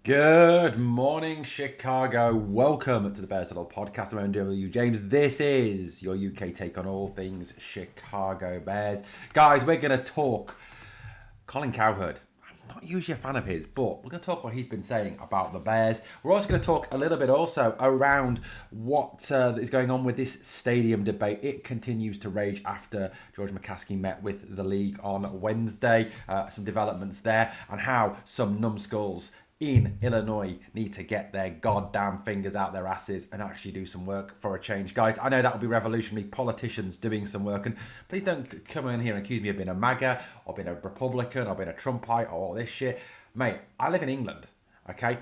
Good morning, Chicago. Welcome to the Bears Huddle podcast. I'm MW James. This is your UK take on all things Chicago Bears. Guys, we're going to talk Colin Cowherd. I'm not usually a fan of his, but we're going to talk what he's been saying about the Bears. We're also going to talk a little bit also around what is going on with this stadium debate. It continues to rage after George McCaskey met with the league on Wednesday. Some developments there and how some numbskulls in Illinois need to get their goddamn fingers out their asses and actually do some work for a change. Guys, I know that will be revolutionary politicians doing some work, and please don't come in here and accuse me of being a MAGA or being a Republican or being a Trumpite or all this shit. Mate, I live in England, okay?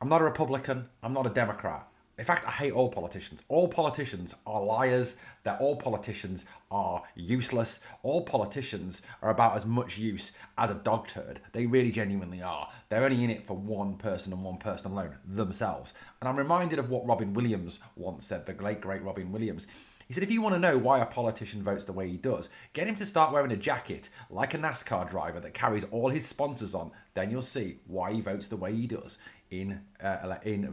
I'm not a Republican, I'm not a Democrat. In fact, I hate all politicians. All politicians are liars. All politicians are useless. All politicians are about as much use as a dog turd. They really genuinely are. They're only in it for one person and one person alone, themselves. And I'm reminded of what Robin Williams once said, the great Robin Williams. He said, if you want to know why a politician votes the way he does, get him to start wearing a jacket like a NASCAR driver that carries all his sponsors on. Then you'll see why he votes the way he does in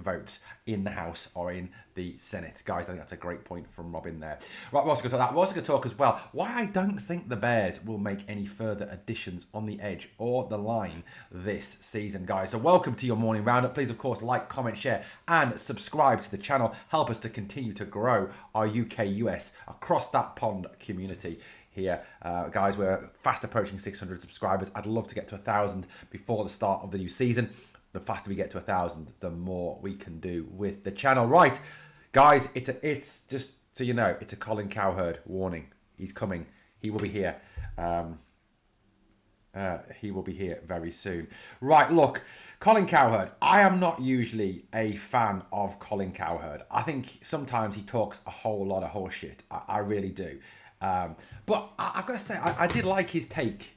votes in the House or in the Senate. Guys, I think that's a great point from Robin there. Right, we're also going to talk that. We're also going to talk as well why I don't think the Bears will make any further additions on the edge or the line this season, guys. So welcome to your morning roundup. Please, of course, like, comment, share, and subscribe to the channel. Help us to continue to grow our UK, US, across that pond community here. Guys, we're fast approaching 600 subscribers. I'd love to get to 1,000 before the start of the new season. The faster we get to 1,000, the more we can do with the channel. Right, guys, it's just so you know, it's a Colin Cowherd warning. He's coming. He will be here. He will be here very soon. Right, look, Colin Cowherd. I am not usually a fan of Colin Cowherd. I think sometimes he talks a whole lot of horse shit. I really do. But I've got to say, I did like his take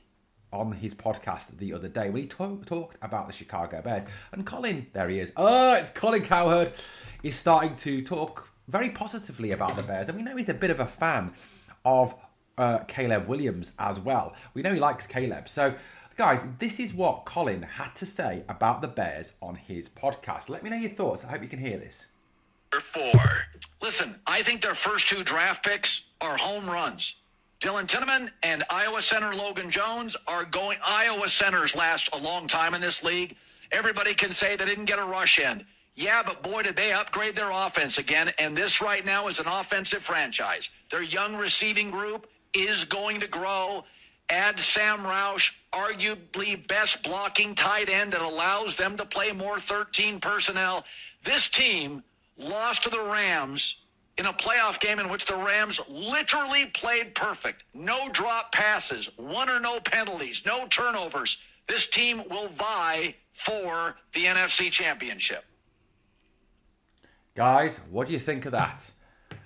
on his podcast the other day when he talked about the Chicago Bears. And Colin, there he is. Oh, it's Colin Cowherd. He's starting to talk very positively about the Bears. And we know he's a bit of a fan of Caleb Williams as well. We know he likes Caleb. So, guys, this is what Colin had to say about the Bears on his podcast. Let me know your thoughts. I hope you can hear this. 4. Listen, I think their first 2 draft picks are home runs. Dylan Tinneman and Iowa center Logan Jones are going. Iowa centers last a long time in this league. Everybody can say they didn't get a rush end. Yeah, but boy, did they upgrade their offense again. And this right now is an offensive franchise. Their young receiving group is going to grow. Add Sam Roush, arguably best blocking tight end that allows them to play more 13 personnel. This team lost to the Rams in a playoff game in which the Rams literally played perfect. No drop passes, 1 or no penalties, no turnovers. This team will vie for the NFC Championship. Guys, what do you think of that?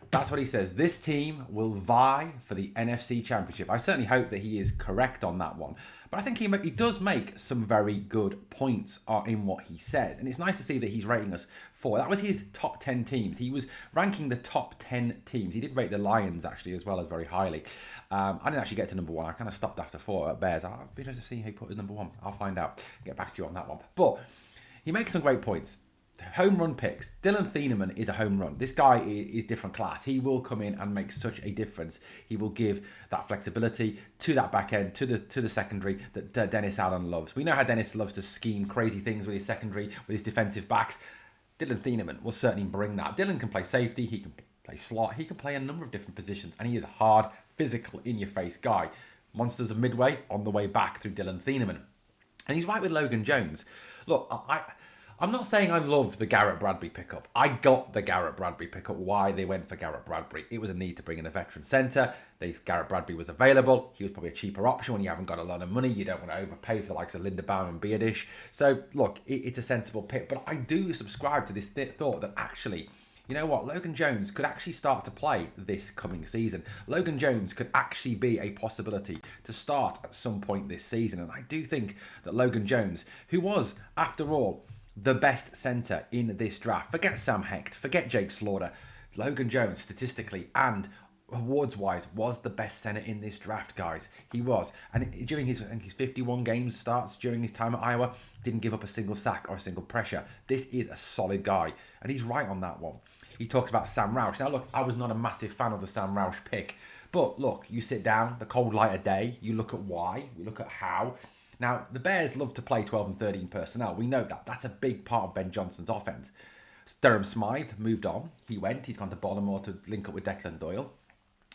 That's what he says. This team will vie for the NFC Championship. I certainly hope that he is correct on that one. But I think he does make some very good points in what he says. And it's nice to see that he's rating us for. That was his top 10 teams. He was ranking the top 10 teams. He did rate the Lions, actually, as well as very highly. I didn't actually get to number 1. I kind of stopped after 4 at Bears. I'll be interested to see who he put as number 1. I'll find out. Get back to you on that one. But he makes some great points. Home run picks. Dylan Thieneman is a home run. This guy is different class. He will come in and make such a difference. He will give that flexibility to that back end, to the secondary that Dennis Allen loves. We know how Dennis loves to scheme crazy things with his secondary, with his defensive backs. Dylan Thieneman will certainly bring that. Dylan can play safety. He can play slot. He can play a number of different positions. And he is a hard, physical, in-your-face guy. Monsters of Midway on the way back through Dylan Thieneman. And he's right with Logan Jones. Look, I'm not saying I loved the Garrett Bradbury pickup. I got the Garrett Bradbury pickup, why they went for Garrett Bradbury. It was a need to bring in a veteran centre. Garrett Bradbury was available. He was probably a cheaper option when you haven't got a lot of money. You don't want to overpay for the likes of Linderbaum and Beardish. So, look, it's a sensible pick. But I do subscribe to this thought that actually, you know what, Logan Jones could actually start to play this coming season. Logan Jones could actually be a possibility to start at some point this season. And I do think that Logan Jones, who was, after all, the best centre in this draft. Forget Sam Hecht, forget Jake Slaughter. Logan Jones, statistically and awards-wise, was the best center in this draft, guys. He was. And during his 51 games starts during his time at Iowa, didn't give up a single sack or a single pressure. This is a solid guy. And he's right on that one. He talks about Sam Roush. Now, look, I was not a massive fan of the Sam Roush pick. But, look, you sit down, the cold light of day, you look at why, we look at how. Now, the Bears love to play 12 and 13 personnel. We know that. That's a big part of Ben Johnson's offense. Durham Smythe moved on. He's gone to Baltimore to link up with Declan Doyle.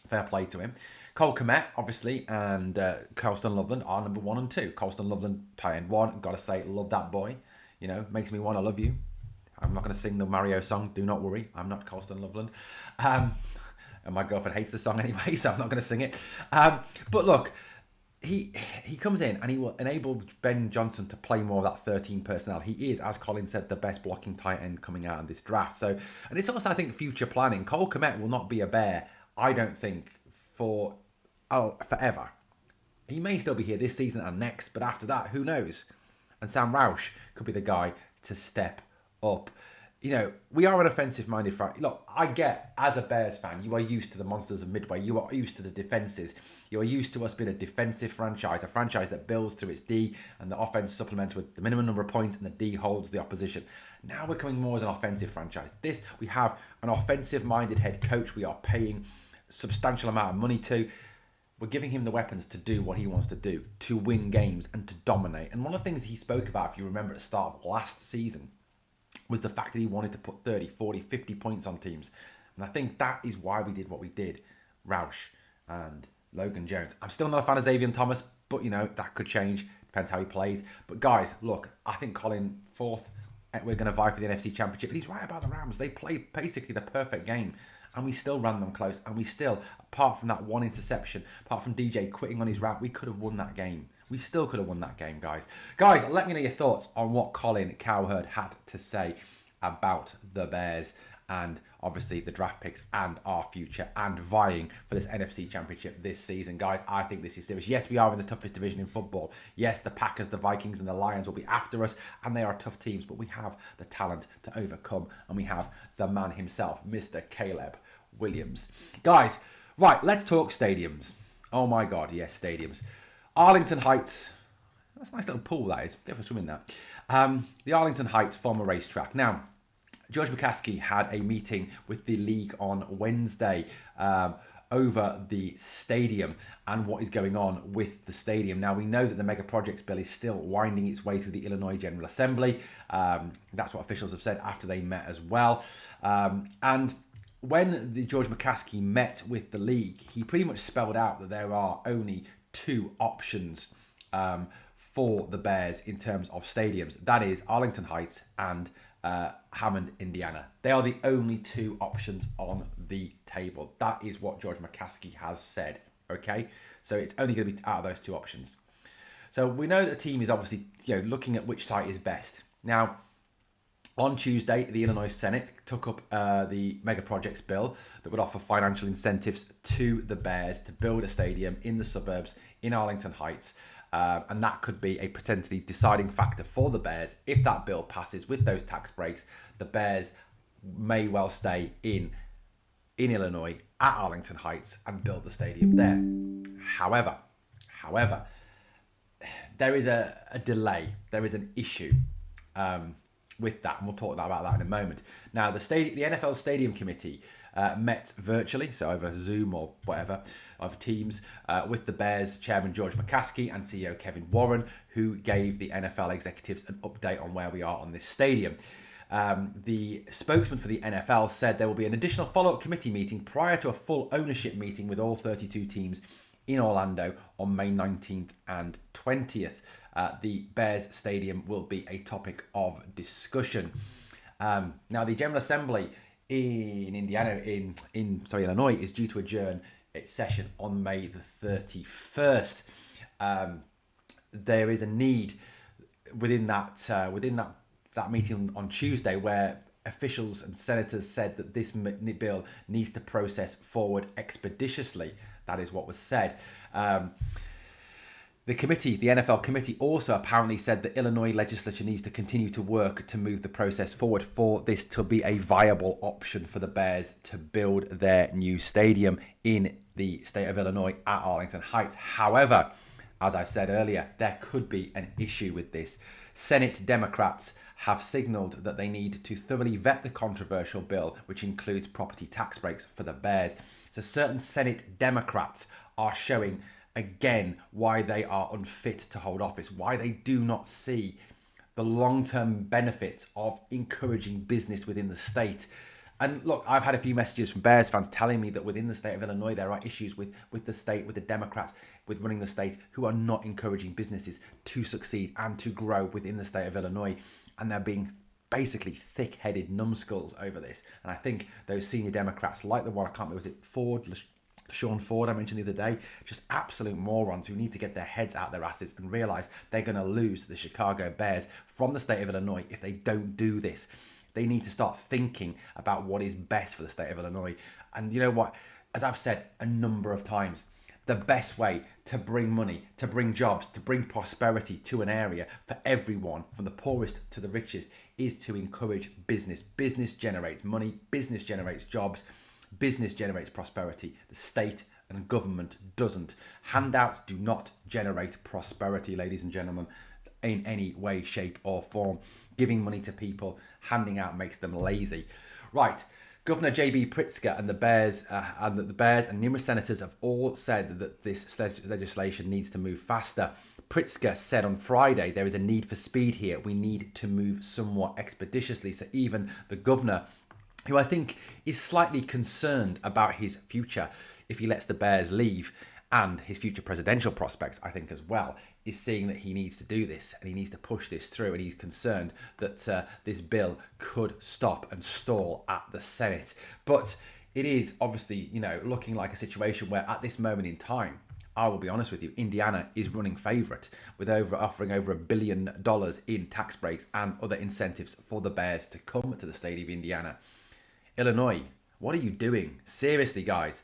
Fair play to him. Cole Kmet, obviously, and Colston Loveland are number 1 and 2. Colston Loveland, tight end 1. Got to say, love that boy. You know, makes me want to love you. I'm not going to sing the Mario song. Do not worry. I'm not Colston Loveland. And my girlfriend hates the song anyway, so I'm not going to sing it. But look, he comes in and he will enable Ben Johnson to play more of that 13 personnel. He is, as Colin said, the best blocking tight end coming out of this draft. So, and it's also, I think, future planning. Cole Kmet will not be a Bear, I don't think, forever. He may still be here this season and next, but after that, who knows? And Sam Roush could be the guy to step up. You know, we are an offensive-minded franchise. Look, I get, as a Bears fan, you are used to the monsters of Midway. You are used to the defenses. You are used to us being a defensive franchise, a franchise that builds through its D, and the offense supplements with the minimum number of points, and the D holds the opposition. Now we're coming more as an offensive franchise. We have an offensive-minded head coach. We are paying substantial amount of money to. We're giving him the weapons to do what he wants to do, to win games and to dominate. And one of the things he spoke about, if you remember at the start of last season, was the fact that he wanted to put 30, 40, 50 points on teams. And I think that is why we did what we did. Roush and Logan Jones. I'm still not a fan of Xavier Thomas, but, you know, that could change. Depends how he plays. But, guys, look, I think Colin, 4th, we're going to vie for the NFC Championship. But he's right about the Rams. They played basically the perfect game. And we still ran them close. And we still, apart from that one interception, apart from DJ quitting on his route, we could have won that game. We still could have won that game, guys. Guys, let me know your thoughts on what Colin Cowherd had to say about the Bears and obviously the draft picks and our future and vying for this NFC Championship this season. Guys, I think this is serious. Yes, we are in the toughest division in football. Yes, the Packers, the Vikings and the Lions will be after us and they are tough teams, but we have the talent to overcome and we have the man himself, Mr. Caleb Williams. Guys, right, let's talk stadiums. Oh my God, yes, stadiums. Arlington Heights. That's a nice little pool, that is. Go for a swim in that. The Arlington Heights former racetrack. Now, George McCaskey had a meeting with the league on Wednesday over the stadium and what is going on with the stadium. Now, we know that the mega projects bill is still winding its way through the Illinois General Assembly. That's what officials have said after they met as well. And when the George McCaskey met with the league, he pretty much spelled out that there are only 2 options for the Bears in terms of stadiums. That is Arlington Heights and Hammond, Indiana. They are the only 2 options on the table. That is what George McCaskey has said. Okay, so it's only going to be out of those 2 options. So we know that the team is obviously, you know, looking at which site is best. Now, on Tuesday, the Illinois Senate took up the mega projects bill that would offer financial incentives to the Bears to build a stadium in the suburbs in Arlington Heights. And that could be a potentially deciding factor for the Bears. If that bill passes with those tax breaks, the Bears may well stay in Illinois at Arlington Heights and build the stadium there. However, there is a delay. There is an issue with that, and we'll talk about that in a moment. Now, the NFL Stadium Committee met virtually, so over Zoom or whatever, over Teams, with the Bears chairman George McCaskey and CEO Kevin Warren, who gave the NFL executives an update on where we are on this stadium. The spokesman for the NFL said there will be an additional follow-up committee meeting prior to a full ownership meeting with all 32 teams in Orlando on May 19th and 20th. The Bears Stadium will be a topic of discussion. Now, the General Assembly in Illinois is due to adjourn its session on May the 31st. There is a need within that meeting on Tuesday where officials and senators said that this bill needs to process forward expeditiously. That is what was said. The NFL committee, also apparently said that Illinois legislature needs to continue to work to move the process forward for this to be a viable option for the Bears to build their new stadium in the state of Illinois at Arlington Heights. However, as I said earlier, there could be an issue with this. Senate Democrats have signaled that they need to thoroughly vet the controversial bill, which includes property tax breaks for the Bears. So certain Senate Democrats are showing again why they are unfit to hold office, why they do not see the long-term benefits of encouraging business within the state. And look, I've had a few messages from Bears fans telling me that within the state of Illinois, there are issues with the state, with the Democrats, with running the state, who are not encouraging businesses to succeed and to grow within the state of Illinois. And they're being basically thick-headed numbskulls over this. And I think those senior Democrats, like the one, I can't remember, was it Sean Ford I mentioned the other day, just absolute morons who need to get their heads out their asses and realise they're going to lose the Chicago Bears from the state of Illinois if they don't do this. They need to start thinking about what is best for the state of Illinois. And you know what? As I've said a number of times, the best way to bring money, to bring jobs, to bring prosperity to an area for everyone, from the poorest to the richest, is to encourage business. Business generates money, business generates jobs, business generates prosperity. The state and government doesn't. Handouts do not generate prosperity, ladies and gentlemen, in any way, shape or form. Giving money to people, handing out, makes them lazy. Right. Governor J.B. Pritzker and the Bears and numerous senators have all said that this legislation needs to move faster. Pritzker said on Friday, there is a need for speed here. We need to move somewhat expeditiously. So even the governor, who I think is slightly concerned about his future if he lets the Bears leave, and his future presidential prospects, I think as well, is seeing that he needs to do this and he needs to push this through, and he's concerned that this bill could stop and stall at the Senate. But it is obviously, looking like a situation where at this moment in time, I will be honest with you, Indiana is running favourite with offering over $1 billion in tax breaks and other incentives for the Bears to come to the state of Indiana. Illinois, what are you doing? Seriously, guys.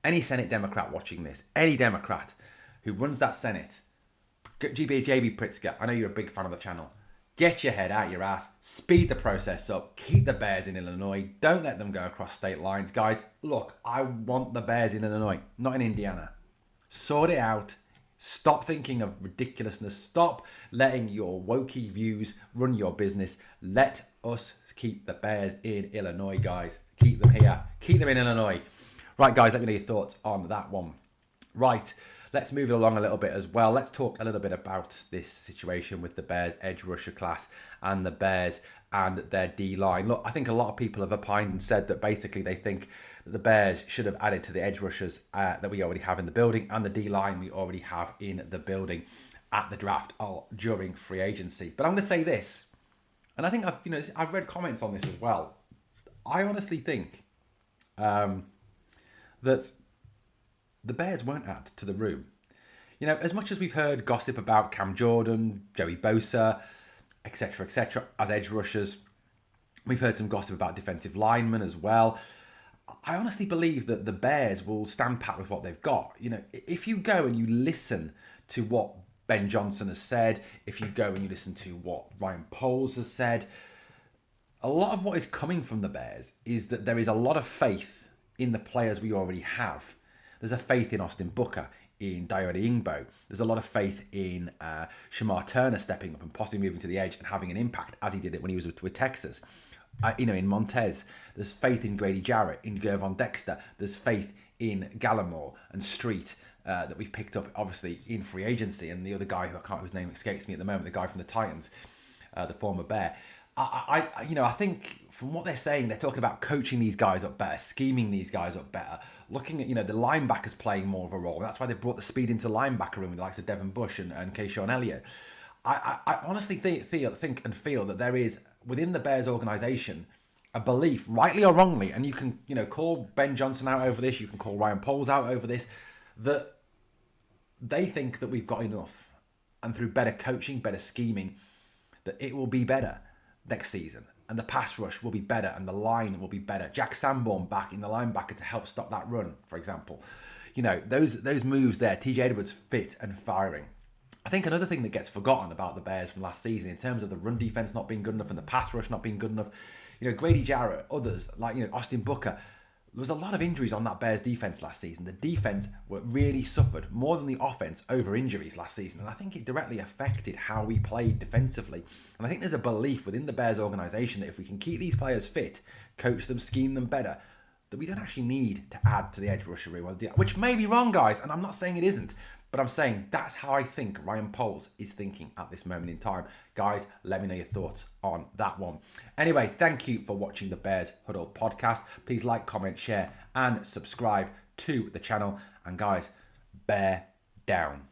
Any Senate Democrat watching this, any Democrat who runs that Senate, JB Pritzker, I know you're a big fan of the channel. Get your head out your ass, speed the process up, keep the Bears in Illinois, don't let them go across state lines. Guys, look, I want the Bears in Illinois, not in Indiana. Sort it out. Stop thinking of ridiculousness. Stop letting your wokey views run your business. Let us keep the Bears in Illinois, guys. Keep them here. Keep them in Illinois. Right, guys, let me know your thoughts on that one. Right, let's move it along a little bit as well. Let's talk a little bit about this situation with the Bears edge rusher class and the Bears and their D-line. Look, I think a lot of people have opined and said that basically they think that the Bears should have added to the edge rushers that we already have in the building and the D-line we already have in the building at the draft or during free agency. But I'm going to say this, and I think I've read comments on this as well. I honestly think that the Bears won't add to the room. As much as we've heard gossip about Cam Jordan, Joey Bosa, etc., as edge rushers, we've heard some gossip about defensive linemen as well. I honestly believe that the Bears will stand pat with what they've got. If you go and you listen to what Ben Johnson has said, if you go and you listen to what Ryan Poles has said, a lot of what is coming from the Bears is that there is a lot of faith in the players we already have. There's a faith in Austin Booker, in Diode Ingbo. There's a lot of faith in Shamar Turner stepping up and possibly moving to the edge and having an impact, as he did it when he was with Texas. In Montez. There's faith in Grady Jarrett, in Gervon Dexter. There's faith in Gallimore and Street that we've picked up, obviously, in free agency. And the other guy, whose name escapes me at the moment, the guy from the Titans, the former Bear. I think from what they're saying, they're talking about coaching these guys up better, scheming these guys up better, looking at, the linebackers playing more of a role. That's why they brought the speed into the linebacker room with the likes of Devin Bush and Keyshawn Elliott. I honestly think and feel that there is, within the Bears organization, a belief, rightly or wrongly, and you can, call Ben Johnson out over this, you can call Ryan Poles out over this, that they think that we've got enough. And through better coaching, better scheming, that it will be better next season, and the pass rush will be better, and the line will be better. Jack Sanborn back in the linebacker to help stop that run, for example. Those moves there. TJ Edwards fit and firing. I think another thing that gets forgotten about the Bears from last season, in terms of the run defense not being good enough and the pass rush not being good enough, Grady Jarrett, others like Austin Booker, there was a lot of injuries on that Bears defense last season. The defense really suffered more than the offense over injuries last season, and I think it directly affected how we played defensively. And I think there's a belief within the Bears organization that if we can keep these players fit, coach them, scheme them better, that we don't actually need to add to the edge rusher room, which may be wrong, guys, and I'm not saying it isn't, but I'm saying that's how I think Ryan Poles is thinking at this moment in time. Guys, let me know your thoughts on that one. Anyway, thank you for watching the Bears Huddle podcast. Please like, comment, share, and subscribe to the channel. And guys, bear down.